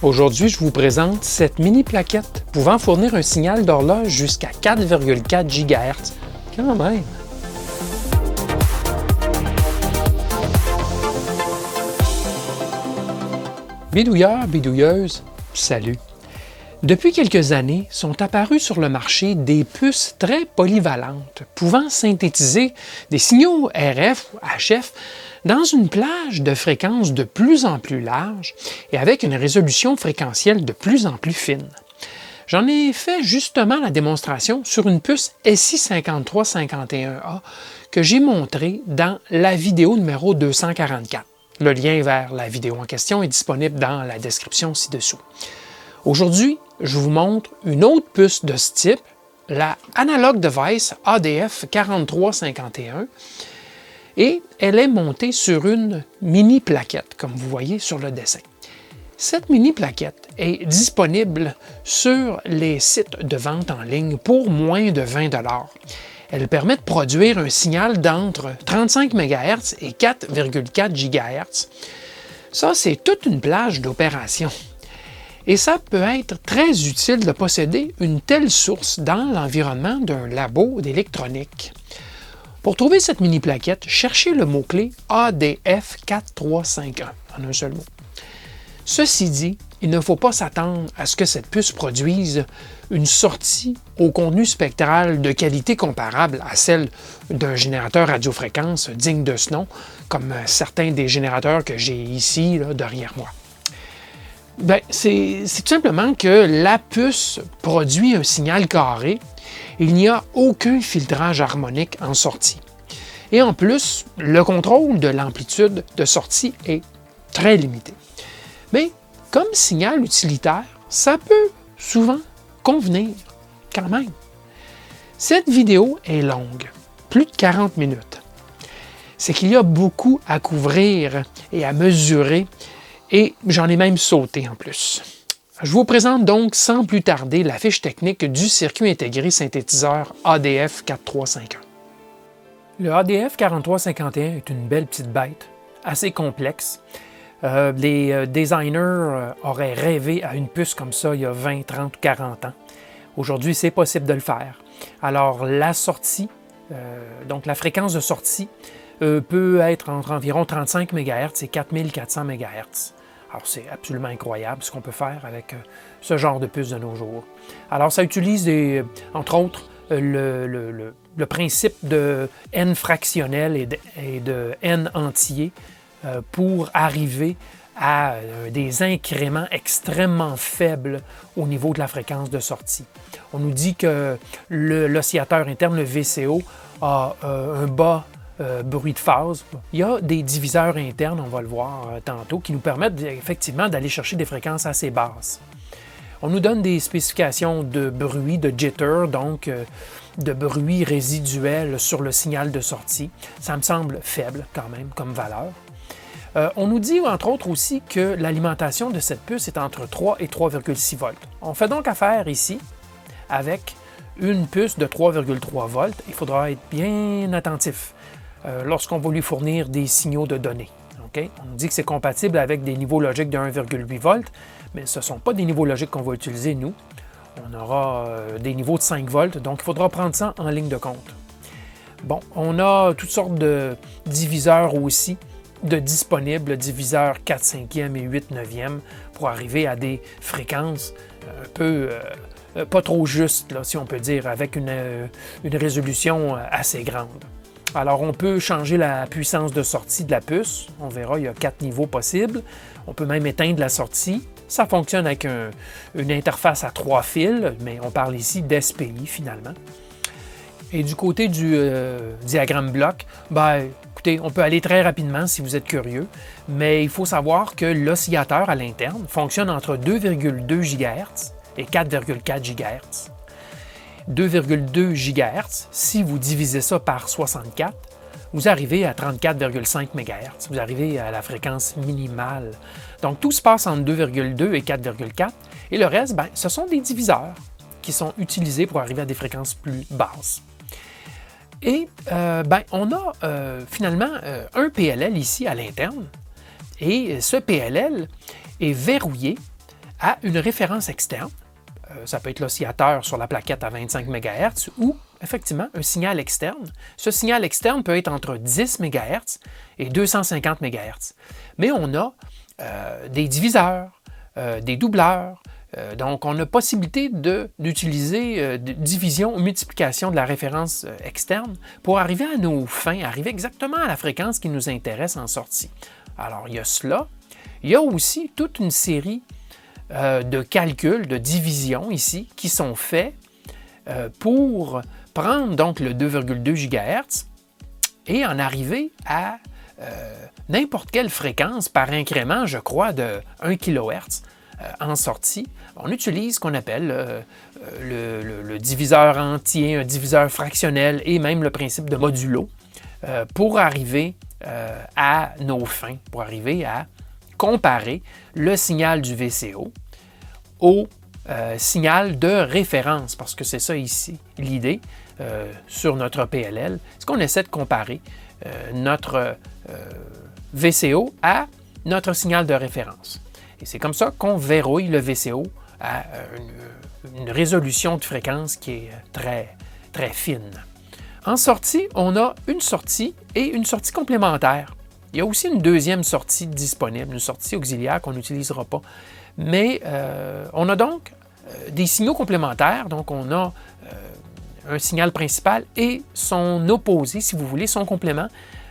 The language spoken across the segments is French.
Aujourd'hui, je vous présente cette mini plaquette pouvant fournir un signal d'horloge jusqu'à 4,4 GHz. Quand même! Bidouilleurs, bidouilleuses, salut! Depuis quelques années, sont apparues sur le marché des puces très polyvalentes, pouvant synthétiser des signaux RF ou HF dans une plage de fréquences de plus en plus large et avec une résolution fréquentielle de plus en plus fine. J'en ai fait justement la démonstration sur une puce SI5351A que j'ai montrée dans la vidéo numéro 244. Le lien vers la vidéo en question est disponible dans la description ci-dessous. Aujourd'hui, je vous montre une autre puce de ce type, la Analog Device ADF 4351, et elle est montée sur une mini plaquette, comme vous voyez sur le dessin. Cette mini plaquette est disponible sur les sites de vente en ligne pour moins de 20 $. Elle permet de produire un signal d'entre 35 MHz et 4,4 GHz. Ça, c'est toute une plage d'opérations. Et ça peut être très utile de posséder une telle source dans l'environnement d'un labo d'électronique. Pour trouver cette mini plaquette, cherchez le mot-clé ADF 4351 en un seul mot. Ceci dit, il ne faut pas s'attendre à ce que cette puce produise une sortie au contenu spectral de qualité comparable à celle d'un générateur radiofréquence digne de ce nom, comme certains des générateurs que j'ai ici là, derrière moi. C'est tout simplement que la puce produit un signal carré. Il n'y a aucun filtrage harmonique en sortie. Et en plus, le contrôle de l'amplitude de sortie est très limité. Mais comme signal utilitaire, ça peut souvent convenir quand même. Cette vidéo est longue, plus de 40 minutes. C'est qu'il y a beaucoup à couvrir et à mesurer, et j'en ai même sauté en plus. Je vous présente donc sans plus tarder la fiche technique du circuit intégré synthétiseur ADF 4351. Le ADF 4351 est une belle petite bête, assez complexe. Les designers auraient rêvé à une puce comme ça il y a 20, 30 ou 40 ans. Aujourd'hui, c'est possible de le faire. Alors, la sortie, donc la fréquence de sortie, peut être entre environ 35 MHz et 4400 MHz. Alors, c'est absolument incroyable ce qu'on peut faire avec ce genre de puce de nos jours. Alors, ça utilise, entre autres, le principe de N fractionnel et de N entier pour arriver à des incréments extrêmement faibles au niveau de la fréquence de sortie. On nous dit que l'oscillateur interne, le VCO, a un bas bruit de phase. Il y a des diviseurs internes, on va le voir tantôt, qui nous permettent effectivement d'aller chercher des fréquences assez basses. On nous donne des spécifications de bruit, de jitter, donc de bruit résiduel sur le signal de sortie. Ça me semble faible quand même comme valeur. On nous dit entre autres aussi que l'alimentation de cette puce est entre 3 et 3,6 volts. On fait donc affaire ici avec une puce de 3,3 volts. Il faudra être bien attentif lorsqu'on va lui fournir des signaux de données. Okay? On nous dit que c'est compatible avec des niveaux logiques de 1,8 volts, mais ce ne sont pas des niveaux logiques qu'on va utiliser nous. On aura des niveaux de 5 volts, donc il faudra prendre ça en ligne de compte. Bon, on a toutes sortes de diviseurs aussi de disponibles, diviseurs 4 5e et 8 9e, pour arriver à des fréquences un peu pas trop justes, là, si on peut dire, avec une résolution assez grande. Alors, on peut changer la puissance de sortie de la puce. On verra, il y a 4 niveaux possibles. On peut même éteindre la sortie. Ça fonctionne avec une interface à 3 fils, mais on parle ici d'SPI finalement. Et du côté du diagramme bloc, écoutez, on peut aller très rapidement si vous êtes curieux, mais il faut savoir que l'oscillateur à l'interne fonctionne entre 2,2 GHz et 4,4 GHz. 2,2 GHz, si vous divisez ça par 64, vous arrivez à 34,5 MHz. Vous arrivez à la fréquence minimale. Donc, tout se passe entre 2,2 et 4,4. Et le reste, ce sont des diviseurs qui sont utilisés pour arriver à des fréquences plus basses. Et on a finalement un PLL ici à l'interne. Et ce PLL est verrouillé à une référence externe. Ça peut être l'oscillateur sur la plaquette à 25 MHz ou effectivement un signal externe. Ce signal externe peut être entre 10 MHz et 250 MHz. Mais on a des diviseurs, des doubleurs. Donc, on a possibilité d'utiliser division ou multiplication de la référence externe pour arriver à nos fins, arriver exactement à la fréquence qui nous intéresse en sortie. Alors, il y a cela. Il y a aussi toute une série de calculs, de divisions ici, qui sont faits pour prendre donc le 2,2 GHz et en arriver à n'importe quelle fréquence par incrément, je crois, de 1 kHz en sortie. On utilise ce qu'on appelle le diviseur entier, un diviseur fractionnel et même le principe de modulo pour arriver à nos fins, pour arriver à comparer le signal du VCO au signal de référence, parce que c'est ça ici l'idée sur notre PLL, c'est qu'on essaie de comparer notre VCO à notre signal de référence. Et c'est comme ça qu'on verrouille le VCO à une résolution de fréquence qui est très, très fine. En sortie, on a une sortie et une sortie complémentaire. Il y a aussi une deuxième sortie disponible, une sortie auxiliaire qu'on n'utilisera pas. Mais on a donc des signaux complémentaires. Donc, on a un signal principal et son opposé, si vous voulez, son complément,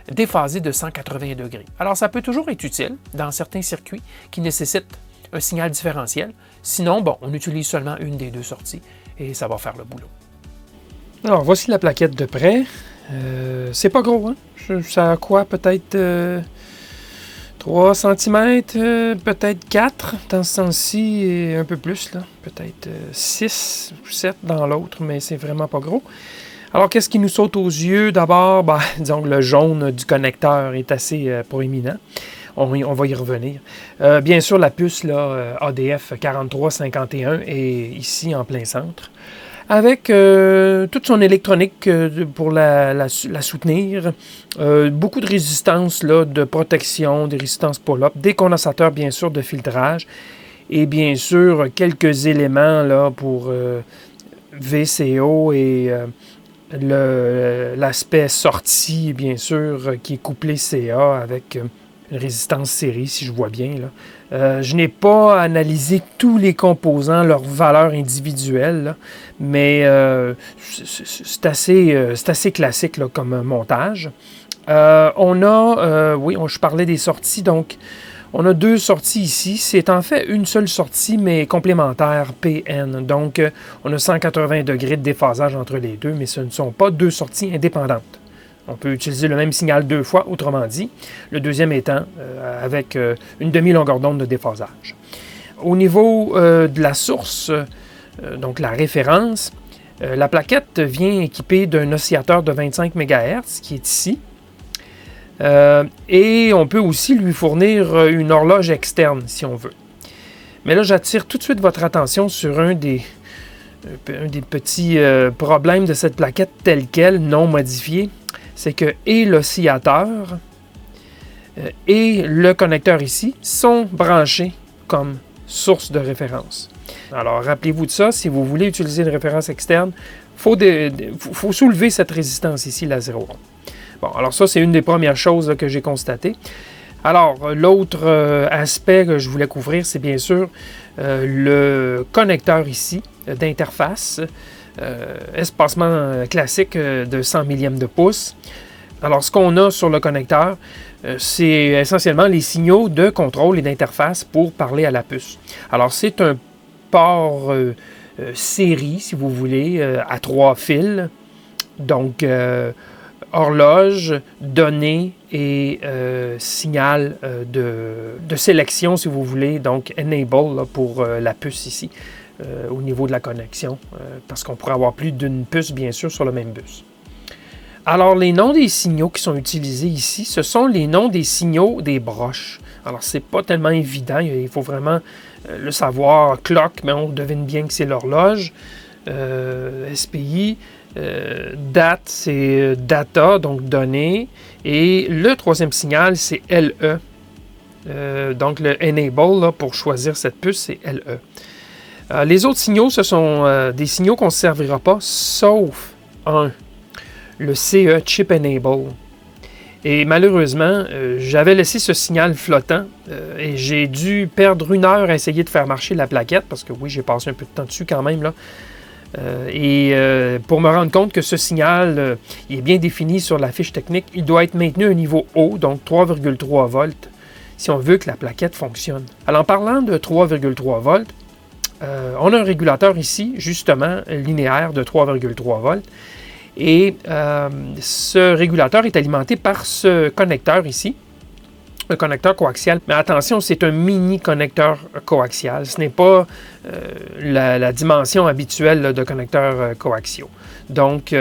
déphasé de 180 degrés. Alors, ça peut toujours être utile dans certains circuits qui nécessitent un signal différentiel. Sinon, bon, on utilise seulement une des deux sorties et ça va faire le boulot. Alors, voici la plaquette de près. C'est pas gros, hein? Ça a quoi? Peut-être 3 cm, peut-être 4 dans ce sens-ci et un peu plus, là. Peut-être 6 ou 7 dans l'autre, mais c'est vraiment pas gros. Alors, qu'est-ce qui nous saute aux yeux? D'abord, disons que le jaune du connecteur est assez proéminent. On va y revenir. Bien sûr, la puce là, ADF 4351 est ici en plein centre, avec toute son électronique pour la soutenir, beaucoup de résistance là, de protection, des résistances pull-up, des condensateurs bien sûr de filtrage, et bien sûr quelques éléments là, pour VCO et l'aspect sortie, bien sûr, qui est couplé CA avec une résistance série, si je vois bien. Là. Je n'ai pas analysé tous les composants, leurs valeurs individuelles, là, mais c'est assez classique là, comme montage. On a, je parlais des sorties, donc on a 2 sorties ici. C'est en fait une seule sortie, mais complémentaire PN. Donc, on a 180 degrés de déphasage entre les deux, mais ce ne sont pas 2 sorties indépendantes. On peut utiliser le même signal 2 fois, autrement dit, le deuxième étant avec une demi-longueur d'onde de déphasage. Au niveau de la source, donc la référence, la plaquette vient équipée d'un oscillateur de 25 MHz qui est ici. Et on peut aussi lui fournir une horloge externe si on veut. Mais là, j'attire tout de suite votre attention sur un des petits problèmes de cette plaquette telle quelle, non modifiée. C'est que et l'oscillateur et le connecteur ici sont branchés comme source de référence. Alors, rappelez-vous de ça, si vous voulez utiliser une référence externe, il faut soulever cette résistance ici, la 0 ohm. Bon, alors ça, c'est une des premières choses là, que j'ai constatées. Alors, l'autre aspect que je voulais couvrir, c'est bien sûr le connecteur ici d'interface, espacement classique de 100 millièmes de pouce. Alors, ce qu'on a sur le connecteur, c'est essentiellement les signaux de contrôle et d'interface pour parler à la puce. Alors, c'est un port série, si vous voulez, à 3 fils. Donc, horloge, données et signal de sélection, si vous voulez, donc enable là, pour la puce ici, au niveau de la connexion, parce qu'on pourrait avoir plus d'une puce, bien sûr, sur le même bus. Alors, les noms des signaux qui sont utilisés ici, ce sont les noms des signaux des broches. Alors, c'est pas tellement évident, il faut vraiment le savoir. Clock, mais on devine bien que c'est l'horloge. SPI, date, c'est data, donc données. Et le troisième signal, c'est LE, Donc le Enable, là, pour choisir cette puce, c'est LE. Les autres signaux, ce sont des signaux qu'on ne se servira pas, sauf un, le CE Chip Enable. Et malheureusement, j'avais laissé ce signal flottant et j'ai dû perdre 1 heure à essayer de faire marcher la plaquette, parce que oui, j'ai passé un peu de temps dessus quand même, là. Pour me rendre compte que ce signal il est bien défini sur la fiche technique, il doit être maintenu à un niveau haut, donc 3,3 volts, si on veut que la plaquette fonctionne. Alors en parlant de 3,3 volts, on a un régulateur ici, justement, linéaire de 3,3 volts. Et ce régulateur est alimenté par ce connecteur ici, un connecteur coaxial. Mais attention, c'est un mini connecteur coaxial. Ce n'est pas la dimension habituelle là, de connecteurs coaxiaux. Donc,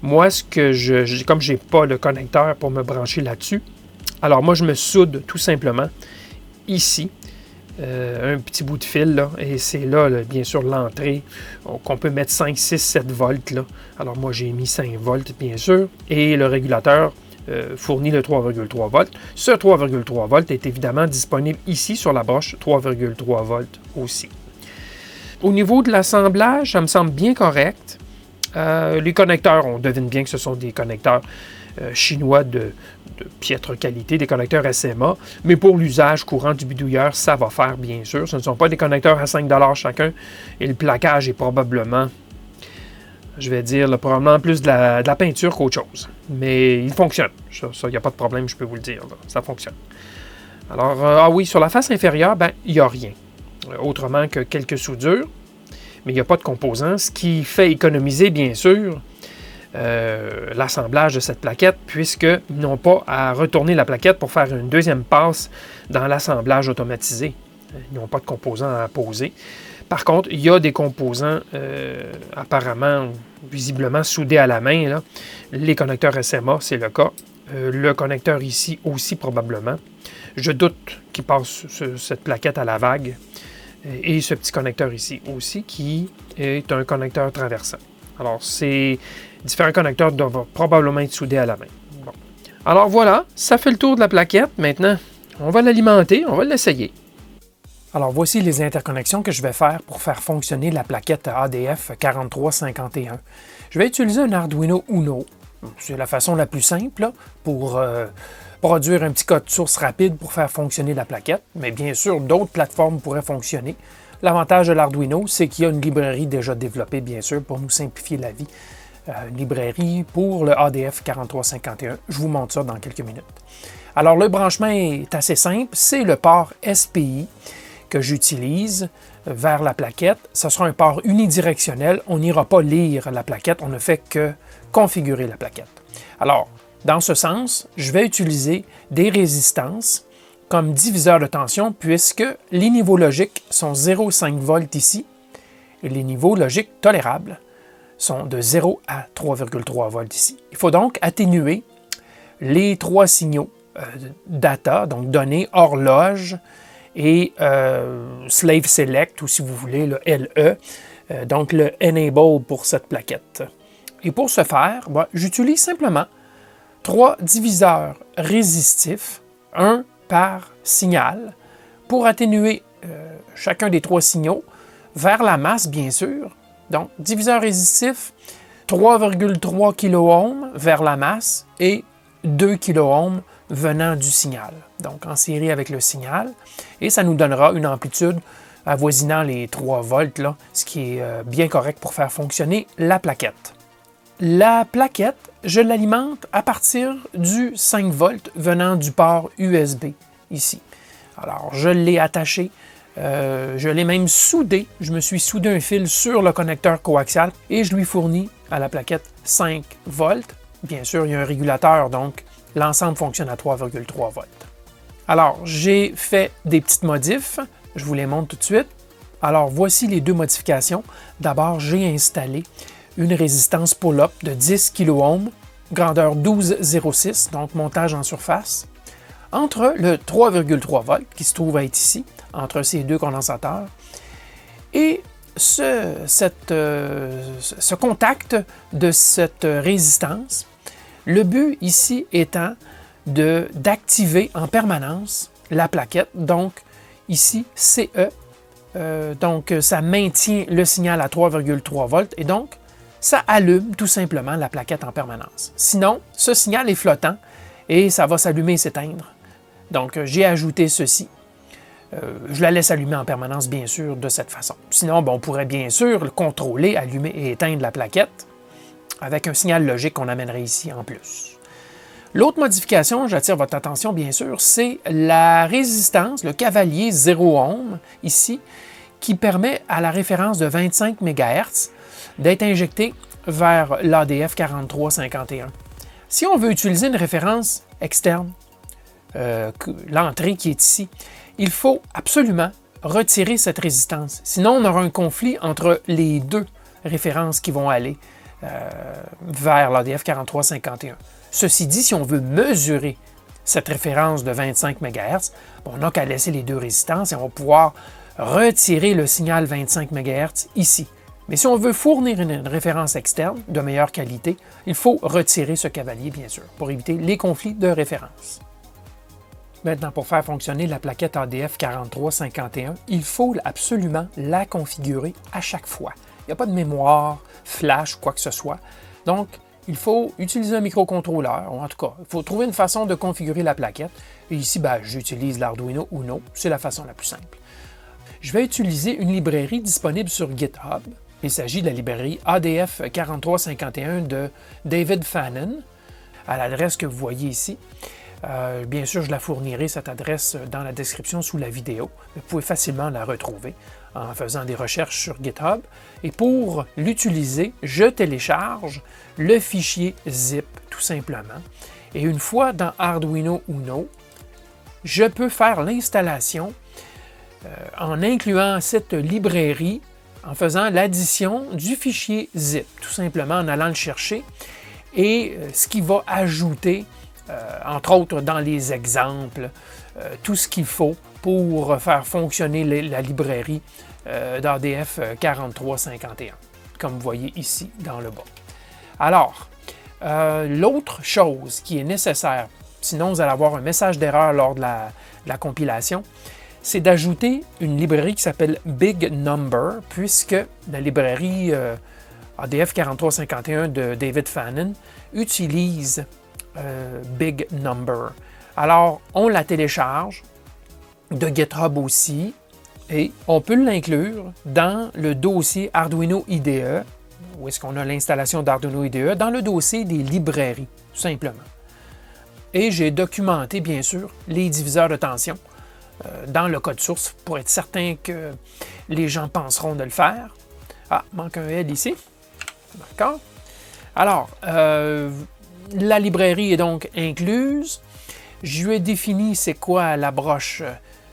moi, comme je n'ai pas le connecteur pour me brancher là-dessus, alors moi, je me soude tout simplement ici. Un petit bout de fil, là, et c'est là, bien sûr, l'entrée, qu'on peut mettre 5, 6, 7 volts. Là. Alors moi, j'ai mis 5 volts, bien sûr, et le régulateur fournit le 3,3 volts. Ce 3,3 volts est évidemment disponible ici sur la broche 3,3 volts aussi. Au niveau de l'assemblage, ça me semble bien correct. Les connecteurs, on devine bien que ce sont des connecteurs chinois de piètre qualité, des connecteurs SMA, mais pour l'usage courant du bidouilleur, ça va faire bien sûr. Ce ne sont pas des connecteurs à 5 $ chacun, et le plaquage est probablement, je vais dire, là, probablement plus de la peinture qu'autre chose. Mais il fonctionne. Ça, il n'y a pas de problème, je peux vous le dire. Là. Ça fonctionne. Alors, oui, sur la face inférieure, ben, il n'y a rien. Autrement que quelques soudures, mais il n'y a pas de composants, ce qui fait économiser, bien sûr, l'assemblage de cette plaquette, puisqu'ils n'ont pas à retourner la plaquette pour faire une deuxième passe dans l'assemblage automatisé. Ils n'ont pas de composants à poser. Par contre, il y a des composants apparemment, visiblement soudés à la main. Là. Les connecteurs SMA, c'est le cas. Le connecteur ici aussi probablement. Je doute qu'il passe cette plaquette à la vague. Et ce petit connecteur ici aussi, qui est un connecteur traversant. Alors, ces différents connecteurs doivent probablement être soudés à la main. Bon. Alors voilà, ça fait le tour de la plaquette. Maintenant, on va l'alimenter, on va l'essayer. Alors voici les interconnexions que je vais faire pour faire fonctionner la plaquette ADF 4351. Je vais utiliser un Arduino Uno. C'est la façon la plus simple là, pour produire un petit code source rapide pour faire fonctionner la plaquette. Mais bien sûr, d'autres plateformes pourraient fonctionner. L'avantage de l'Arduino, c'est qu'il y a une librairie déjà développée, bien sûr, pour nous simplifier la vie. Une librairie pour le ADF 4351. Je vous montre ça dans quelques minutes. Alors, le branchement est assez simple. C'est le port SPI que j'utilise vers la plaquette. Ce sera un port unidirectionnel. On n'ira pas lire la plaquette. On ne fait que configurer la plaquette. Alors, dans ce sens, je vais utiliser des résistances comme diviseur de tension puisque les niveaux logiques sont 0,5 volts ici et les niveaux logiques tolérables sont de 0 à 3,3 volts ici. Il faut donc atténuer les 3 signaux data, donc données, horloge et slave select ou si vous voulez le LE, donc le enable pour cette plaquette. Et pour ce faire, j'utilise simplement 3 diviseurs résistifs, un par signal, pour atténuer chacun des 3 signaux vers la masse, bien sûr. Donc, diviseur résistif, 3,3 kΩ vers la masse et 2 kΩ venant du signal. Donc, en série avec le signal. Et ça nous donnera une amplitude avoisinant les 3 volts, là, ce qui est bien correct pour faire fonctionner la plaquette. La plaquette, je l'alimente à partir du 5 volts venant du port USB, ici. Alors, je l'ai attaché, je l'ai même soudé. Je me suis soudé un fil sur le connecteur coaxial et je lui fournis à la plaquette 5 volts. Bien sûr, il y a un régulateur, donc l'ensemble fonctionne à 3,3 volts. Alors, j'ai fait des petites modifs. Je vous les montre tout de suite. Alors, voici les 2 modifications. D'abord, j'ai installé une résistance pull-up de 10 kΩ, grandeur 12,06, donc montage en surface, entre le 3,3 volts qui se trouve à être ici, entre ces 2 condensateurs, et ce contact de cette résistance. Le but ici étant d'activer en permanence la plaquette, donc ici CE, donc ça maintient le signal à 3,3 volts et donc ça allume tout simplement la plaquette en permanence. Sinon, ce signal est flottant et ça va s'allumer et s'éteindre. Donc j'ai ajouté ceci. Je la laisse allumer en permanence, bien sûr, de cette façon. Sinon, on pourrait bien sûr contrôler, allumer et éteindre la plaquette avec un signal logique qu'on amènerait ici en plus. L'autre modification, j'attire votre attention, bien sûr, c'est la résistance, le cavalier 0 ohm, ici, qui permet à la référence de 25 MHz d'être injecté vers l'ADF 4351. Si on veut utiliser une référence externe, l'entrée qui est ici, il faut absolument retirer cette résistance. Sinon, on aura un conflit entre les deux références qui vont aller vers l'ADF 4351. Ceci dit, si on veut mesurer cette référence de 25 MHz, on n'a qu'à laisser les deux résistances et on va pouvoir retirer le signal 25 MHz ici. Mais si on veut fournir une référence externe de meilleure qualité, il faut retirer ce cavalier, bien sûr, pour éviter les conflits de référence. Maintenant, pour faire fonctionner la plaquette ADF 4351, il faut absolument la configurer à chaque fois. Il n'y a pas de mémoire, flash ou quoi que ce soit. Donc, il faut utiliser un microcontrôleur, ou en tout cas, il faut trouver une façon de configurer la plaquette. Et ici, j'utilise l'Arduino Uno, c'est la façon la plus simple. Je vais utiliser une librairie disponible sur GitHub. Il s'agit de la librairie ADF 4351 de David Fannin, à l'adresse que vous voyez ici. Bien sûr, je la fournirai, cette adresse, dans la description sous la vidéo. Vous pouvez facilement la retrouver en faisant des recherches sur GitHub. Et pour l'utiliser, je télécharge le fichier zip, tout simplement. Et une fois dans Arduino Uno, je peux faire l'installation en incluant cette librairie, en faisant l'addition du fichier zip, tout simplement en allant le chercher. Et ce qui va ajouter entre autres dans les exemples, tout ce qu'il faut pour faire fonctionner la librairie d'ADF 4351, comme vous voyez ici dans le bas. Alors, l'autre chose qui est nécessaire, sinon vous allez avoir un message d'erreur lors de la compilation, c'est d'ajouter une librairie qui s'appelle Big Number, puisque la librairie ADF 4351 de David Fannin utilise Big Number. Alors, on la télécharge de GitHub aussi et on peut l'inclure dans le dossier Arduino IDE, où est-ce qu'on a l'installation d'Arduino IDE, dans le dossier des librairies, tout simplement. Et j'ai documenté, bien sûr, les diviseurs de tension dans le code source pour être certain que les gens penseront de le faire. Ah, manque un L ici. D'accord. Alors, la librairie est donc incluse. Je lui ai défini c'est quoi la broche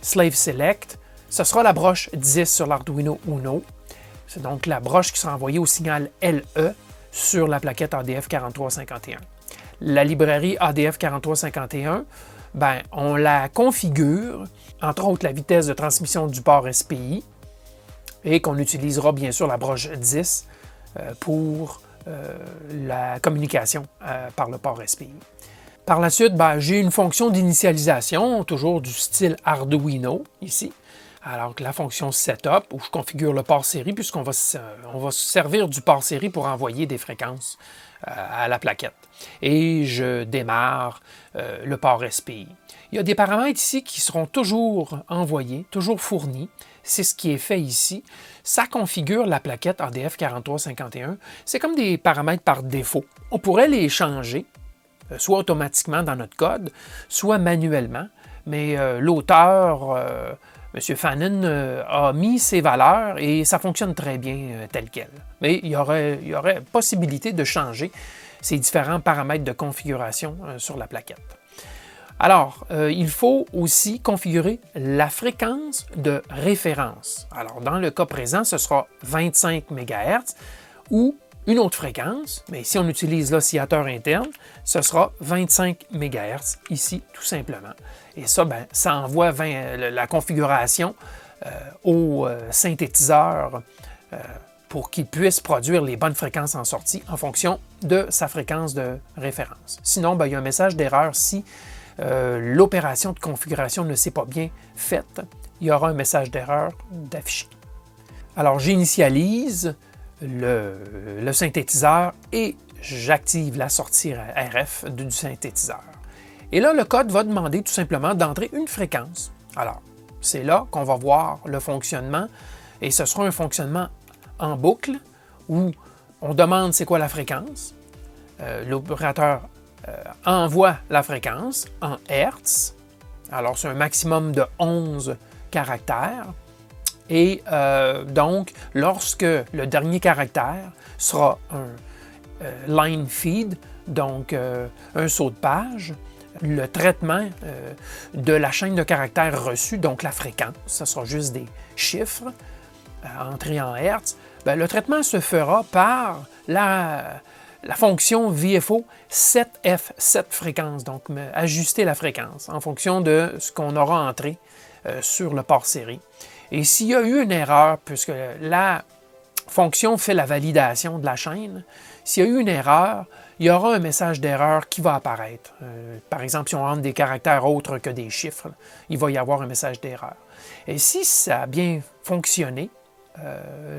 Slave Select. Ce sera la broche 10 sur l'Arduino Uno. C'est donc la broche qui sera envoyée au signal LE sur la plaquette ADF 4351. La librairie ADF 4351, on la configure, entre autres la vitesse de transmission du port SPI, et qu'on utilisera bien sûr la broche 10 pour la communication par le port SPI. Par la suite, j'ai une fonction d'initialisation, toujours du style Arduino, ici. Alors que la fonction Setup, où je configure le port série, puisqu'on va se servir du port série pour envoyer des fréquences à la plaquette. Et je démarre le port SPI. Il y a des paramètres ici qui seront toujours envoyés, toujours fournis. C'est ce qui est fait ici. Ça configure la plaquette ADF 4351. C'est comme des paramètres par défaut. On pourrait les changer, soit automatiquement dans notre code, soit manuellement. Mais l'auteur, M. Fannin, a mis ses valeurs et ça fonctionne très bien tel quel. Mais il y aurait possibilité de changer ces différents paramètres de configuration sur la plaquette. Alors, il faut aussi configurer la fréquence de référence. Alors, dans le cas présent, ce sera 25 MHz ou une autre fréquence, mais si on utilise l'oscillateur interne, ce sera 25 MHz ici, tout simplement. Et ça, ça envoie la configuration au synthétiseur pour qu'il puisse produire les bonnes fréquences en sortie en fonction de sa fréquence de référence. Sinon, il y a un message d'erreur si l'opération de configuration ne s'est pas bien faite, il y aura un message d'erreur d'affiché. Alors, j'initialise le synthétiseur et j'active la sortie RF du synthétiseur. Et là, le code va demander tout simplement d'entrer une fréquence. Alors, c'est là qu'on va voir le fonctionnement et ce sera un fonctionnement en boucle où on demande c'est quoi la fréquence. L'opérateur envoie la fréquence en Hertz. Alors, c'est un maximum de 11 caractères. Et donc, lorsque le dernier caractère sera un line feed, donc un saut de page, le traitement de la chaîne de caractères reçus, donc la fréquence, ce sera juste des chiffres entrés en Hertz, bien, le traitement se fera par la fonction VFO 7F, 7 fréquences, donc ajuster la fréquence en fonction de ce qu'on aura entré sur le port série. Et s'il y a eu une erreur, puisque la fonction fait la validation de la chaîne, s'il y a eu une erreur, il y aura un message d'erreur qui va apparaître. Par exemple, si on rentre des caractères autres que des chiffres, il va y avoir un message d'erreur. Et si ça a bien fonctionné,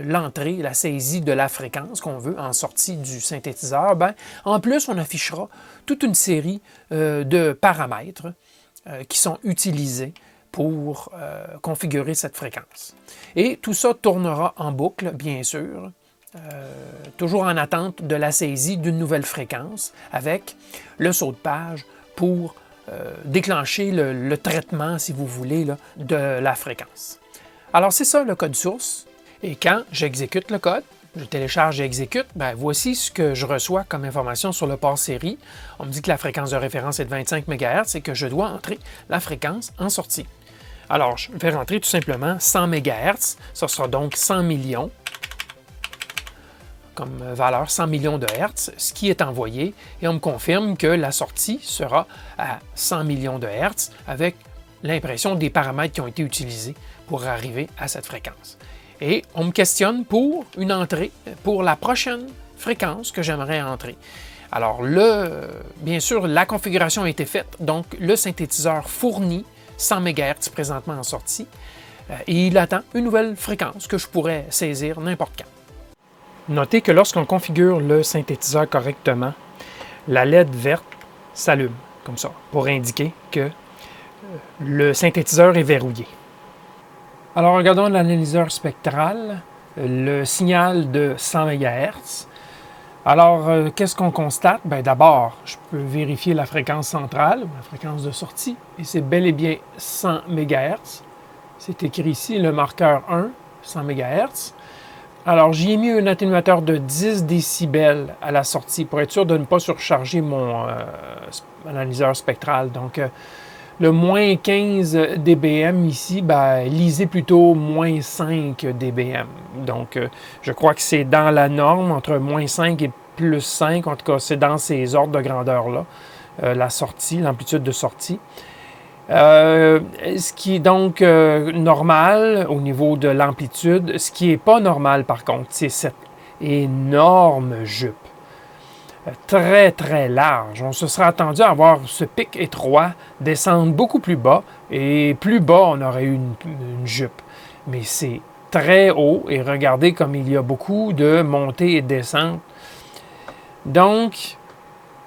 l'entrée, la saisie de la fréquence qu'on veut en sortie du synthétiseur, bien, en plus, on affichera toute une série de paramètres qui sont utilisés pour configurer cette fréquence. Et tout ça tournera en boucle, bien sûr, toujours en attente de la saisie d'une nouvelle fréquence avec le saut de page pour déclencher le traitement, si vous voulez, là, de la fréquence. Alors, c'est ça le code source. Et quand j'exécute le code, je télécharge et exécute, bien, voici ce que je reçois comme information sur le port série. On me dit que la fréquence de référence est de 25 MHz et que je dois entrer la fréquence en sortie. Alors, je vais rentrer tout simplement 100 MHz, ça sera donc 100 millions, comme valeur 100 millions de Hertz, ce qui est envoyé, et on me confirme que la sortie sera à 100 millions de Hertz avec l'impression des paramètres qui ont été utilisés pour arriver à cette fréquence. Et on me questionne pour une entrée, pour la prochaine fréquence que j'aimerais entrer. Alors, bien sûr, la configuration a été faite, donc le synthétiseur fournit 100 MHz présentement en sortie, et il attend une nouvelle fréquence que je pourrais saisir n'importe quand. Notez que lorsqu'on configure le synthétiseur correctement, la LED verte s'allume, comme ça, pour indiquer que le synthétiseur est verrouillé. Alors, regardons l'analyseur spectral, le signal de 100 MHz. Alors, qu'est-ce qu'on constate? Bien, d'abord, je peux vérifier la fréquence centrale, la fréquence de sortie, et c'est bel et bien 100 MHz. C'est écrit ici, le marqueur 1, 100 MHz. Alors, j'y ai mis un atténuateur de 10 décibels à la sortie pour être sûr de ne pas surcharger mon analyseur spectral. Donc, le moins 15 dBm ici, ben, lisez plutôt moins 5 dBm. Donc, je crois que c'est dans la norme, entre moins 5 et plus 5. En tout cas, c'est dans ces ordres de grandeur-là, la sortie, l'amplitude de sortie. Ce qui est donc normal au niveau de l'amplitude. Ce qui n'est pas normal, par contre, c'est cette énorme jupe. Très, très large. On se serait attendu à avoir ce pic étroit descendre beaucoup plus bas, et plus bas, on aurait eu une jupe. Mais c'est très haut, et regardez comme il y a beaucoup de montées et descentes. Donc,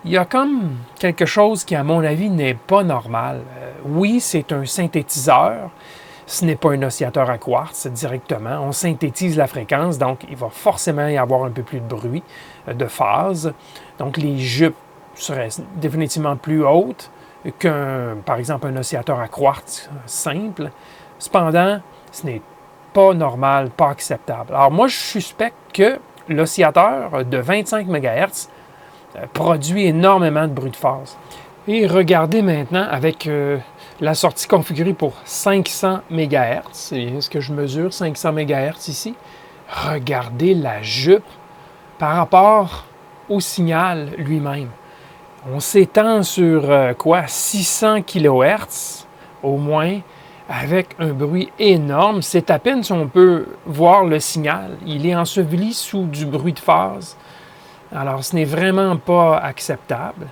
il y a comme quelque chose qui, à mon avis, n'est pas normal. Oui, c'est un synthétiseur. Ce n'est pas un oscillateur à quartz directement. On synthétise la fréquence, donc il va forcément y avoir un peu plus de bruit de phase. Donc les jupes seraient définitivement plus hautes par exemple, un oscillateur à quartz simple. Cependant, ce n'est pas normal, pas acceptable. Alors moi, je suspecte que l'oscillateur de 25 MHz produit énormément de bruit de phase. Et regardez maintenant avec la sortie configurée pour 500 MHz. C'est ce que je mesure, 500 MHz ici. Regardez la jupe par rapport au signal lui-même. On s'étend sur 600 kHz au moins, avec un bruit énorme. C'est à peine si on peut voir le signal. Il est enseveli sous du bruit de phase. Alors, ce n'est vraiment pas acceptable.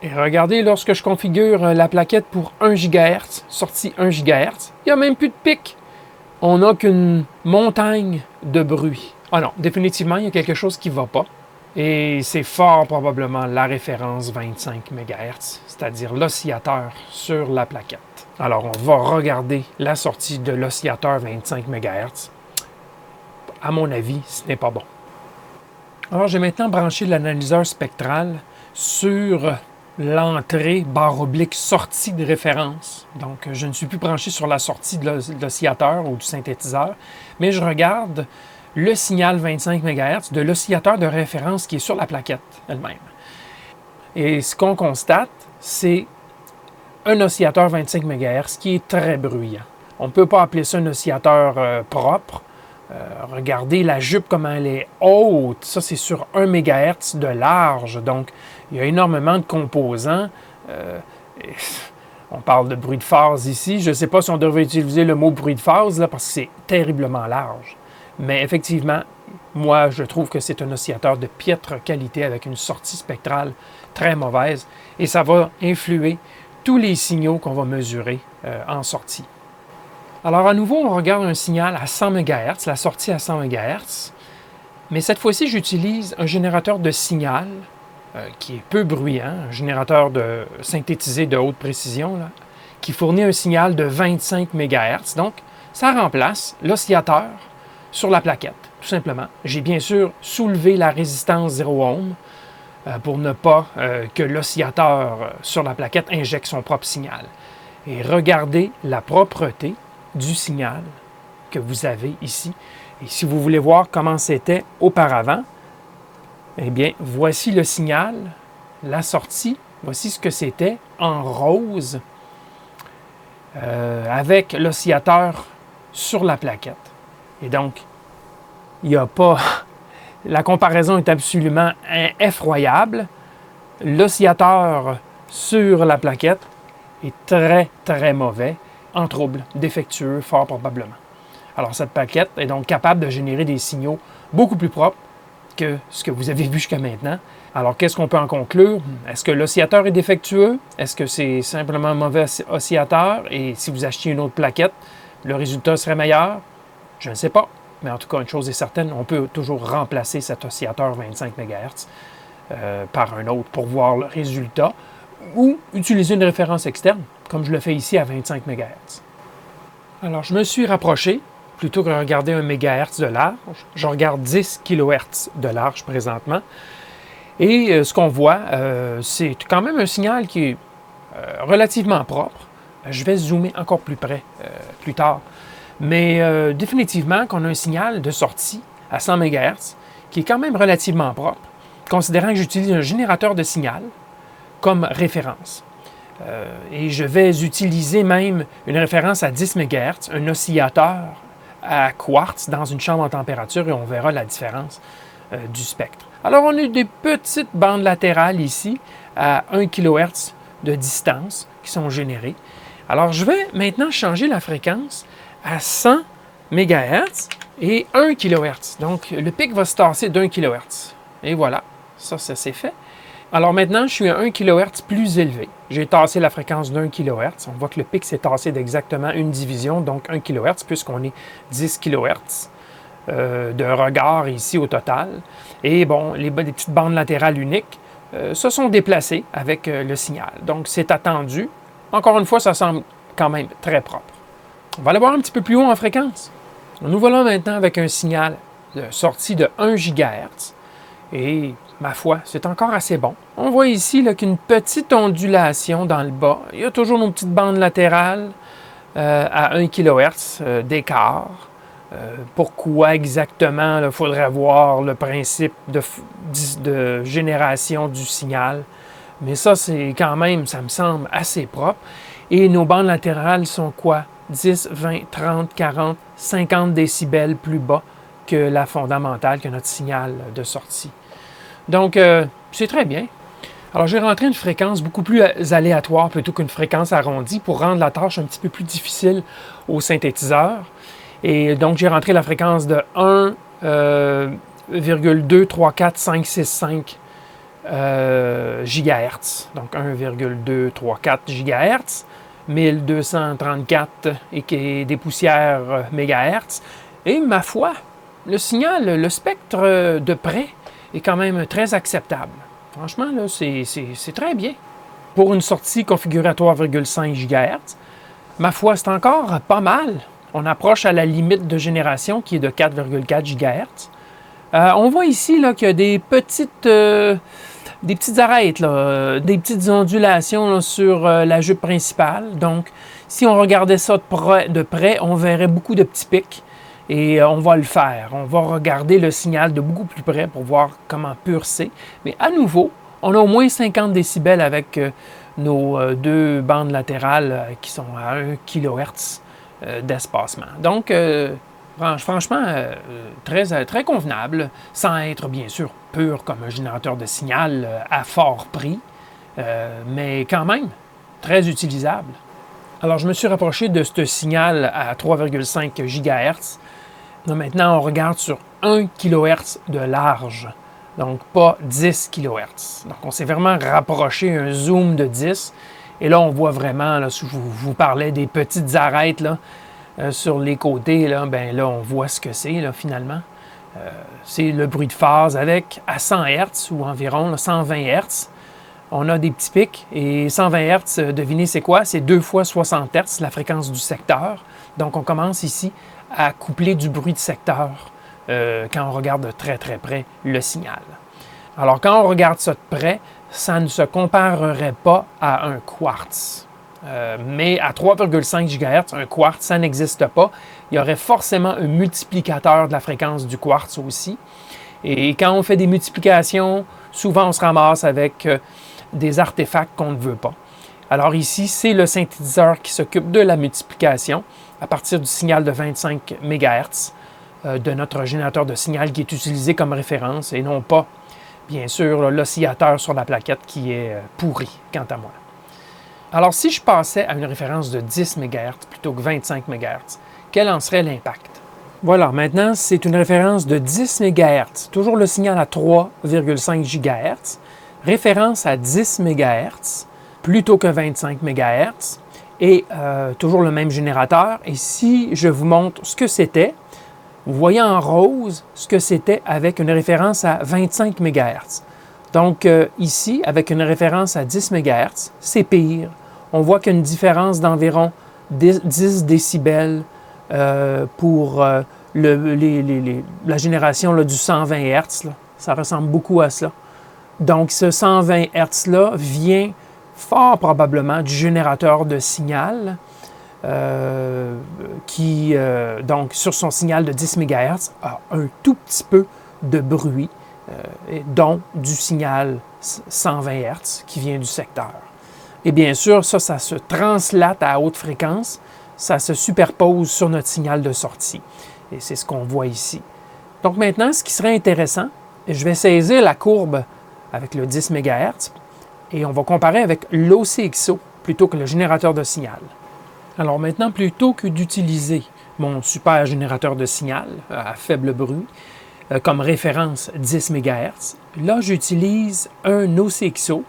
Et regardez, lorsque je configure la plaquette pour 1 GHz, sortie 1 GHz, il n'y a même plus de pic. On n'a qu'une montagne de bruit. Ah non, définitivement, il y a quelque chose qui ne va pas. Et c'est fort probablement la référence 25 MHz, c'est-à-dire l'oscillateur sur la plaquette. Alors, on va regarder la sortie de l'oscillateur 25 MHz. À mon avis, ce n'est pas bon. Alors, j'ai maintenant branché l'analyseur spectral sur l'entrée /sortie de référence. Donc, je ne suis plus branché sur la sortie de l'oscillateur ou du synthétiseur, mais je regarde le signal 25 MHz de l'oscillateur de référence qui est sur la plaquette elle-même. Et ce qu'on constate, c'est un oscillateur 25 MHz qui est très bruyant. On ne peut pas appeler ça un oscillateur propre. Regardez la jupe, comment elle est haute. Ça, c'est sur 1 MHz de large. Donc, il y a énormément de composants. On parle de bruit de phase ici. Je ne sais pas si on devrait utiliser le mot bruit de phase, là, parce que c'est terriblement large. Mais effectivement, moi, je trouve que c'est un oscillateur de piètre qualité avec une sortie spectrale très mauvaise. Et ça va influer tous les signaux qu'on va mesurer en sortie. Alors, à nouveau, on regarde un signal à 100 MHz, la sortie à 100 MHz. Mais cette fois-ci, j'utilise un générateur de signal qui est peu bruyant, un générateur synthétisé de haute précision, là, qui fournit un signal de 25 MHz. Donc, ça remplace l'oscillateur sur la plaquette, tout simplement. J'ai bien sûr soulevé la résistance 0 ohm pour ne pas que l'oscillateur sur la plaquette injecte son propre signal. Et regardez la propreté du signal que vous avez ici. Et si vous voulez voir comment c'était auparavant, eh bien, voici le signal, la sortie, voici ce que c'était en rose avec l'oscillateur sur la plaquette. Et donc, il n'y a pas... La comparaison est absolument effroyable. L'oscillateur sur la plaquette est très, très mauvais, en trouble, défectueux, fort probablement. Alors, cette plaquette est donc capable de générer des signaux beaucoup plus propres que ce que vous avez vu jusqu'à maintenant. Alors, qu'est-ce qu'on peut en conclure? Est-ce que l'oscillateur est défectueux? Est-ce que c'est simplement un mauvais oscillateur? Et si vous achetiez une autre plaquette, le résultat serait meilleur? Je ne sais pas. Mais en tout cas, une chose est certaine, on peut toujours remplacer cet oscillateur 25 MHz par un autre pour voir le résultat ou utiliser une référence externe, comme je le fais ici à 25 MHz. Alors, je me suis rapproché, plutôt que de regarder 1 MHz de large, je regarde 10 kHz de large présentement. Et ce qu'on voit, c'est quand même un signal qui est relativement propre. Je vais zoomer encore plus près plus tard. Mais définitivement qu'on a un signal de sortie à 100 MHz qui est quand même relativement propre, considérant que j'utilise un générateur de signal comme référence. Et je vais utiliser même une référence à 10 MHz, un oscillateur à quartz dans une chambre en température et on verra la différence du spectre. Alors, on a des petites bandes latérales ici à 1 kHz de distance qui sont générées. Alors, je vais maintenant changer la fréquence à 100 MHz et 1 kHz. Donc, le pic va se tasser d'1 kHz. Et voilà, ça c'est fait. Alors maintenant, je suis à 1 kHz plus élevé. J'ai tassé la fréquence d'1 kHz. On voit que le pic s'est tassé d'exactement une division, donc 1 kHz, puisqu'on est 10 kHz de regard ici au total. Et bon, les petites bandes latérales uniques se sont déplacées avec le signal. Donc, c'est attendu. Encore une fois, ça semble quand même très propre. On va aller voir un petit peu plus haut en fréquence. Nous voilà maintenant avec un signal de sortie de 1 GHz. Et, ma foi, c'est encore assez bon. On voit ici qu'une petite ondulation dans le bas. Il y a toujours nos petites bandes latérales à 1 kHz d'écart. Pourquoi exactement? Il faudrait voir le principe de génération du signal. Mais ça, c'est quand même, ça me semble assez propre. Et nos bandes latérales sont quoi? 10, 20, 30, 40, 50 décibels plus bas que la fondamentale, que notre signal de sortie. Donc, c'est très bien. Alors, j'ai rentré une fréquence beaucoup plus aléatoire plutôt qu'une fréquence arrondie pour rendre la tâche un petit peu plus difficile au synthétiseur. Et donc, j'ai rentré la fréquence de 1,234,565 GHz, donc 1,234 GHz, 1234 et des poussières MHz. Et ma foi, le signal, le spectre de près est quand même très acceptable. Franchement, là, c'est très bien. Pour une sortie configurée à 3,5 GHz, ma foi, c'est encore pas mal. On approche à la limite de génération qui est de 4,4 GHz. On voit ici là, qu'il y a des petites arêtes, là, des petites ondulations là, sur la jupe principale. Donc, si on regardait ça de près, on verrait beaucoup de petits pics. Et on va le faire. On va regarder le signal de beaucoup plus près pour voir comment pur c'est. Mais à nouveau, on a au moins 50 décibels avec nos deux bandes latérales qui sont à 1 kHz d'espacement. Donc, franchement, très convenable, sans être bien sûr pur comme un générateur de signal à fort prix, mais quand même très utilisable. Alors, je me suis rapproché de ce signal à 3,5 GHz. Maintenant, on regarde sur 1 kHz de large, donc pas 10 kHz. Donc, on s'est vraiment rapproché, un zoom de 10. Et là, on voit vraiment, là, je vous parlais des petites arêtes là, sur les côtés, là, ben là, on voit ce que c'est, là, finalement. C'est le bruit de phase avec à 100 Hz ou environ là, 120 Hz. On a des petits pics et 120 Hz, devinez c'est quoi? C'est 2 fois 60 Hz, la fréquence du secteur. Donc, on commence ici à coupler du bruit de secteur quand on regarde de très très près le signal. Alors, quand on regarde ça de près, ça ne se comparerait pas à un quartz. Mais à 3,5 GHz, un quartz, ça n'existe pas. Il y aurait forcément un multiplicateur de la fréquence du quartz aussi. Et quand on fait des multiplications, souvent on se ramasse avec des artefacts qu'on ne veut pas. Alors ici, c'est le synthétiseur qui s'occupe de la multiplication à partir du signal de 25 MHz de notre générateur de signal qui est utilisé comme référence et non pas, bien sûr, l'oscillateur sur la plaquette qui est pourri, quant à moi. Alors, si je passais à une référence de 10 MHz plutôt que 25 MHz, quel en serait l'impact? Voilà, maintenant, c'est une référence de 10 MHz, toujours le signal à 3,5 GHz, référence à 10 MHz plutôt que 25 MHz, et toujours le même générateur. Et si je vous montre ce que c'était, vous voyez en rose ce que c'était avec une référence à 25 MHz. Donc ici, avec une référence à 10 MHz, c'est pire. On voit qu'il y a une différence d'environ 10 décibels pour la génération là, du 120 Hz. Là. Ça ressemble beaucoup à cela. Donc ce 120 Hz-là vient fort probablement du générateur de signal qui, donc, sur son signal de 10 MHz, a un tout petit peu de bruit, dont du signal 120 Hz qui vient du secteur. Et bien sûr, ça se translate à haute fréquence, ça se superpose sur notre signal de sortie. Et c'est ce qu'on voit ici. Donc maintenant, ce qui serait intéressant, je vais saisir la courbe avec le 10 MHz, et on va comparer avec l'OCXO plutôt que le générateur de signal. Alors maintenant, plutôt que d'utiliser mon super générateur de signal à faible bruit comme référence 10 MHz, là j'utilise un OCXO,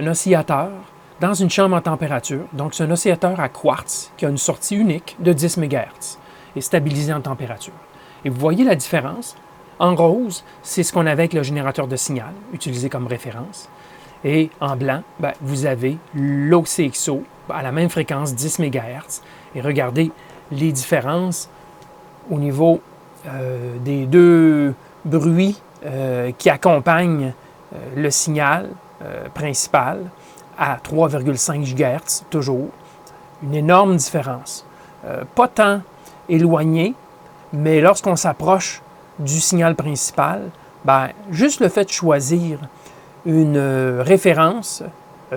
un oscillateur, dans une chambre en température. Donc c'est un oscillateur à quartz qui a une sortie unique de 10 MHz et stabilisé en température. Et vous voyez la différence? En rose, c'est ce qu'on avait avec le générateur de signal, utilisé comme référence. Et en blanc, vous avez l'OCXO à la même fréquence, 10 MHz. Et regardez les différences au niveau des deux bruits qui accompagnent le signal principal à 3,5 GHz, toujours. Une énorme différence. Pas tant éloignée, mais lorsqu'on s'approche du signal principal, juste le fait de choisir une référence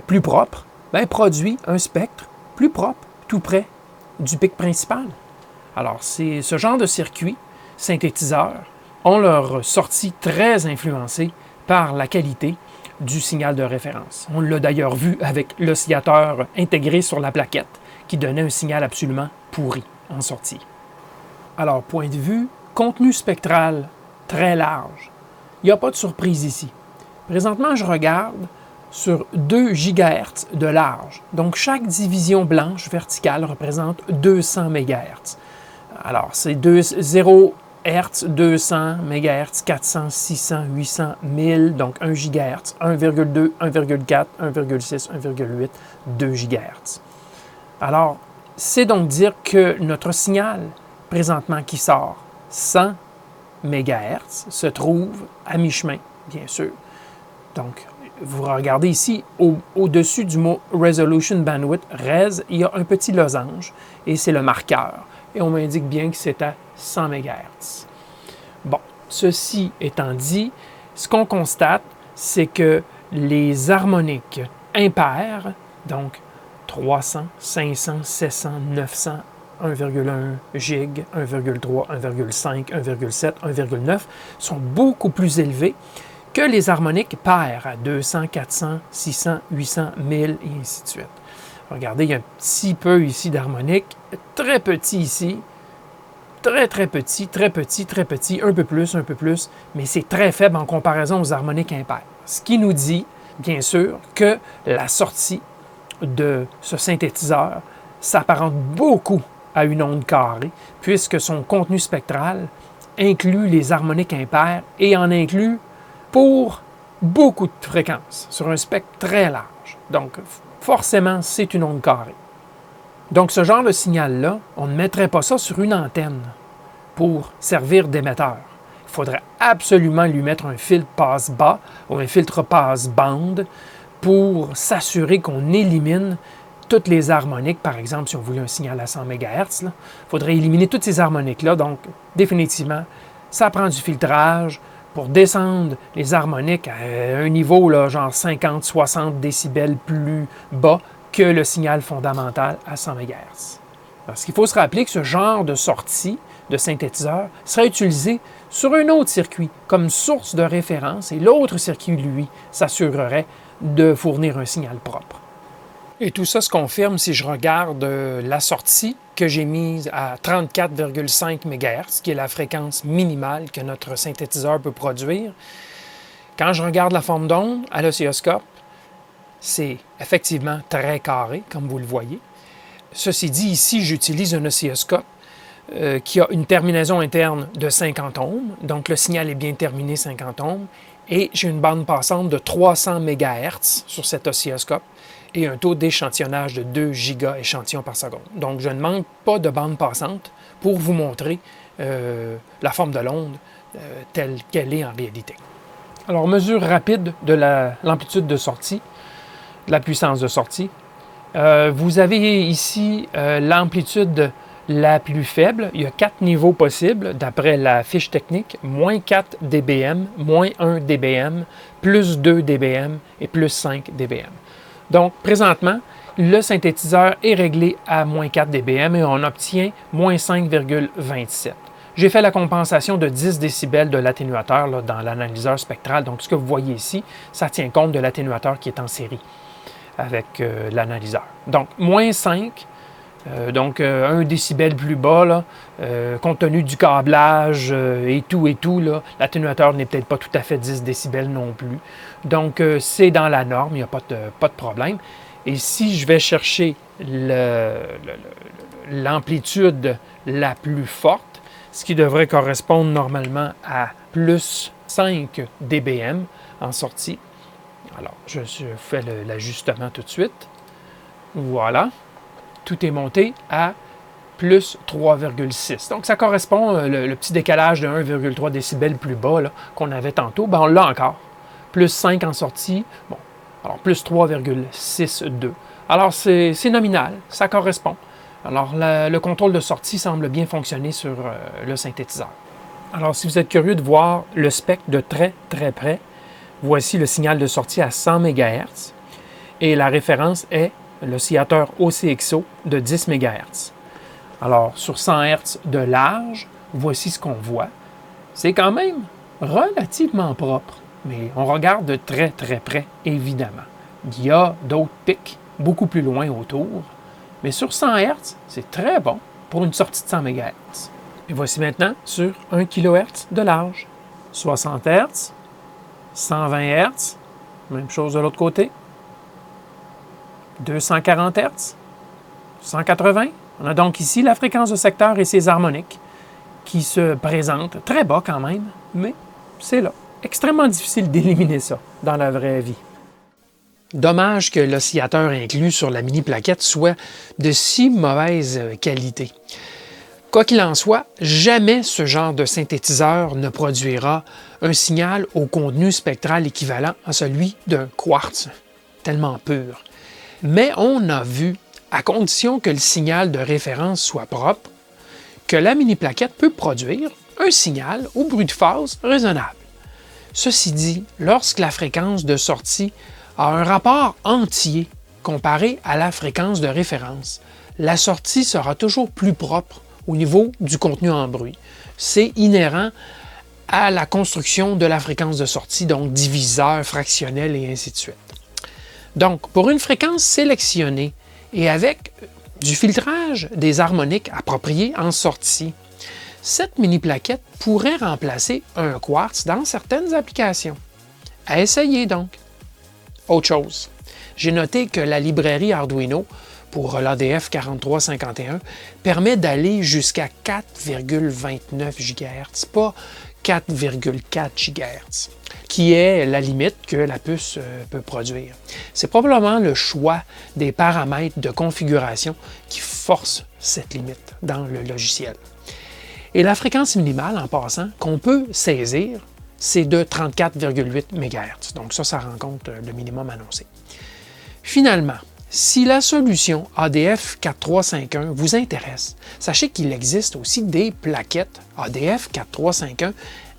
plus propre, produit un spectre plus propre, tout près du pic principal. Alors, c'est ce genre de circuits synthétiseurs ont leur sortie très influencée par la qualité du signal de référence. On l'a d'ailleurs vu avec l'oscillateur intégré sur la plaquette qui donnait un signal absolument pourri en sortie. Alors, point de vue, contenu spectral très large. Il n'y a pas de surprise ici. Présentement, je regarde sur 2 GHz de large. Donc, chaque division blanche verticale représente 200 MHz. Alors, c'est 0 Hz, 200 MHz, 400, 600, 800, 1000, donc 1 GHz, 1,2, 1,4, 1,6, 1,8, 2 GHz. Alors, c'est donc dire que notre signal, présentement qui sort 100 MHz, se trouve à mi-chemin, bien sûr. Donc, vous regardez ici, au-dessus du mot Resolution Bandwidth, RES, il y a un petit losange, et c'est le marqueur. Et on m'indique bien que c'est à 100 MHz. Bon, ceci étant dit, ce qu'on constate, c'est que les harmoniques impaires, donc 300, 500, 700, 900, 1,1 gig, 1,3, 1,5, 1,7, 1,9 sont beaucoup plus élevés que les harmoniques paires à 200, 400, 600, 800, 1000 et ainsi de suite. Regardez, il y a un petit peu ici d'harmonique, très petit ici, très petit, très petit, très petit, un peu plus, mais c'est très faible en comparaison aux harmoniques impaires. Ce qui nous dit, bien sûr, que la sortie de ce synthétiseur s'apparente beaucoup à une onde carrée, puisque son contenu spectral inclut les harmoniques impaires et en inclut pour beaucoup de fréquences, sur un spectre très large. Donc, forcément, c'est une onde carrée. Donc, ce genre de signal-là, on ne mettrait pas ça sur une antenne pour servir d'émetteur. Il faudrait absolument lui mettre un filtre passe-bas ou un filtre passe-bande pour s'assurer qu'on élimine toutes les harmoniques. Par exemple, si on voulait un signal à 100 MHz, il faudrait éliminer toutes ces harmoniques-là. Donc, définitivement, ça prend du filtrage pour descendre les harmoniques à un niveau là, genre 50-60 décibels plus bas que le signal fondamental à 100 MHz. Parce qu'il faut se rappeler que ce genre de sortie de synthétiseur serait utilisé sur un autre circuit comme source de référence et l'autre circuit, lui, s'assurerait de fournir un signal propre. Et tout ça se confirme si je regarde la sortie que j'ai mise à 34,5 MHz, qui est la fréquence minimale que notre synthétiseur peut produire. Quand je regarde la forme d'onde à l'oscilloscope, c'est effectivement très carré, comme vous le voyez. Ceci dit, ici, j'utilise un oscilloscope qui a une terminaison interne de 50 ohms, donc le signal est bien terminé 50 ohms, et j'ai une bande passante de 300 MHz sur cet oscilloscope et un taux d'échantillonnage de 2 giga-échantillons par seconde. Donc, je ne manque pas de bande passante pour vous montrer la forme de l'onde telle qu'elle est en réalité. Alors, mesure rapide de l'amplitude de sortie, de la puissance de sortie. Vous avez ici l'amplitude la plus faible. Il y a 4 niveaux possibles d'après la fiche technique. Moins 4 dBm, moins 1 dBm, plus 2 dBm et plus 5 dBm. Donc, présentement, le synthétiseur est réglé à moins 4 dBm et on obtient moins 5,27. J'ai fait la compensation de 10 décibels de l'atténuateur dans l'analyseur spectral. Donc, ce que vous voyez ici, ça tient compte de l'atténuateur qui est en série avec l'analyseur. Donc, moins 5, donc 1 décibel plus bas, là, compte tenu du câblage et tout, l'atténuateur n'est peut-être pas tout à fait 10 décibels non plus. Donc, c'est dans la norme, il n'y a pas de problème. Et si je vais chercher l'amplitude la plus forte, ce qui devrait correspondre normalement à plus 5 dBm en sortie. Alors, je fais l'ajustement tout de suite. Voilà. Tout est monté à plus 3,6. Donc, ça correspond, le petit décalage de 1,3 décibels plus bas qu'on avait tantôt, ben on l'a encore. Plus 5 en sortie, bon, alors plus 3,62. Alors, c'est nominal, ça correspond. Alors, le contrôle de sortie semble bien fonctionner sur le synthétiseur. Alors, si vous êtes curieux de voir le spectre de très près, voici le signal de sortie à 100 MHz et la référence est l'oscillateur OCXO de 10 MHz. Alors, sur 100 Hz de large, voici ce qu'on voit. C'est quand même relativement propre, mais on regarde de très près, évidemment. Il y a d'autres pics beaucoup plus loin autour, mais sur 100 Hz, c'est très bon pour une sortie de 100 MHz. Et voici maintenant sur 1 kHz de large, 60 Hz, 120 Hz, même chose de l'autre côté. 240 Hz, 180. On a donc ici la fréquence de secteur et ses harmoniques qui se présentent très bas quand même, mais c'est là. Extrêmement difficile d'éliminer ça dans la vraie vie. Dommage que l'oscillateur inclus sur la mini-plaquette soit de si mauvaise qualité. Quoi qu'il en soit, jamais ce genre de synthétiseur ne produira un signal au contenu spectral équivalent à celui d'un quartz, tellement pur. Mais on a vu, à condition que le signal de référence soit propre, que la mini-plaquette peut produire un signal au bruit de phase raisonnable. Ceci dit, lorsque la fréquence de sortie a un rapport entier comparé à la fréquence de référence, la sortie sera toujours plus propre au niveau du contenu en bruit. C'est inhérent à la construction de la fréquence de sortie, donc diviseur, fractionnel et ainsi de suite. Donc, pour une fréquence sélectionnée et avec du filtrage des harmoniques appropriés en sortie, cette mini-plaquette pourrait remplacer un quartz dans certaines applications. À essayer donc. Autre chose, j'ai noté que la librairie Arduino pour l'ADF 4351 permet d'aller jusqu'à 4,29 GHz, pas 4,4 GHz, qui est la limite que la puce peut produire. C'est probablement le choix des paramètres de configuration qui force cette limite dans le logiciel. Et la fréquence minimale, en passant, qu'on peut saisir, c'est de 34,8 MHz. Donc ça rencontre le minimum annoncé. Finalement, si la solution ADF 4351 vous intéresse, sachez qu'il existe aussi des plaquettes ADF 4351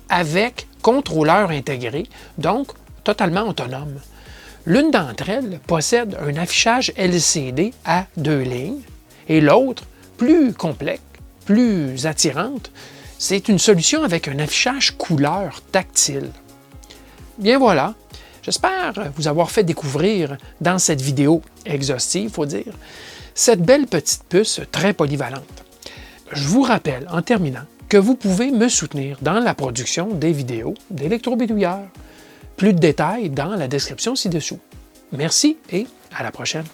avec contrôleur intégré, donc totalement autonome. L'une d'entre elles possède un affichage LCD à 2 lignes et l'autre, plus complexe, plus attirante, c'est une solution avec un affichage couleur tactile. Bien voilà, j'espère vous avoir fait découvrir dans cette vidéo exhaustive, il faut dire, cette belle petite puce très polyvalente. Je vous rappelle, en terminant, que vous pouvez me soutenir dans la production des vidéos d'Électrobidouilleur. Plus de détails dans la description ci-dessous. Merci et à la prochaine.